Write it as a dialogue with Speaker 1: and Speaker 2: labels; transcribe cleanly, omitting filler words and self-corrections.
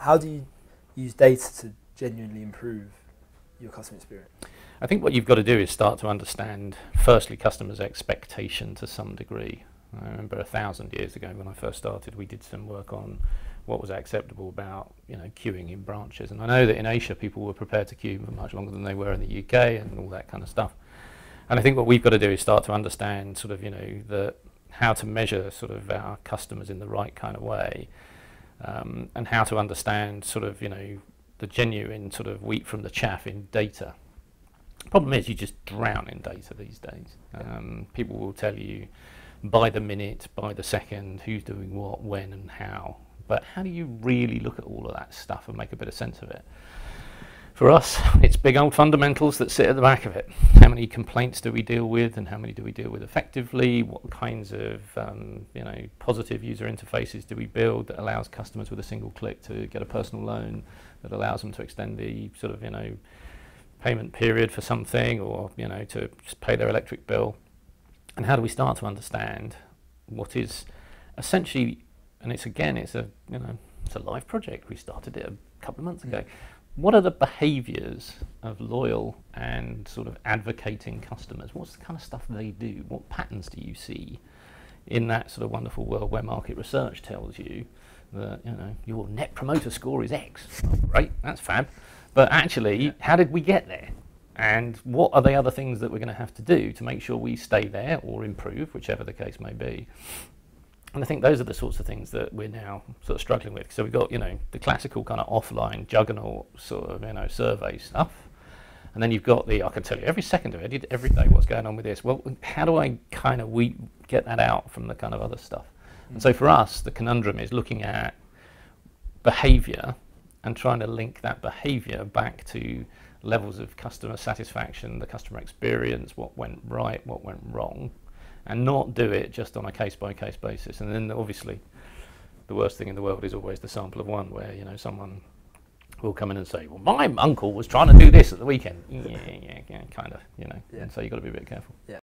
Speaker 1: how do you use data to genuinely improve your customer experience?
Speaker 2: I think what you've got to do is start to understand, firstly, customers' expectation to some degree. I remember 1,000 years ago when I first started, we did some work on what was acceptable about, queuing in branches. And I know that in Asia, people were prepared to queue for much longer than they were in the UK and all that kind of stuff. And I think what we've got to do is start to understand sort of, how to measure sort of our customers in the right kind of way, and how to understand sort of, the genuine sort of wheat from the chaff in data. The problem is you just drown in data these days. People will tell you by the minute, by the second, who's doing what, when and how. But how do you really look at all of that stuff and make a bit of sense of it? For us, it's big old fundamentals that sit at the back of it. How many complaints do we deal with, and how many do we deal with effectively? What kinds of positive user interfaces do we build that allows customers with a single click to get a personal loan, that allows them to extend the sort of payment period for something, or to just pay their electric bill? And how do we start to understand what is essentially, and it's a live project. We started it a couple of months ago. What are the behaviours of loyal and sort of advocating customers? What's the kind of stuff they do? What patterns do you see in that sort of wonderful world where market research tells you that your net promoter score is X? Oh, great, that's fab. But actually, how did we get there? And what are the other things that we're going to have to do to make sure we stay there or improve, whichever the case may be? And I think those are the sorts of things that we're now sort of struggling with. So we've got, the classical kind of offline juggernaut sort of, survey stuff. And then you've got I can tell you every second of it, every day what's going on with this. Well, how do I kind of get that out from the kind of other stuff? And so for us, the conundrum is looking at behavior and trying to link that behavior back to levels of customer satisfaction, the customer experience, what went right, what went wrong, and not do it just on a case-by-case basis. And then obviously the worst thing in the world is always the sample of one, where someone will come in and say, well, my uncle was trying to do this at the weekend. Yeah, kind of, and so you've got to be a bit careful.
Speaker 1: Yeah.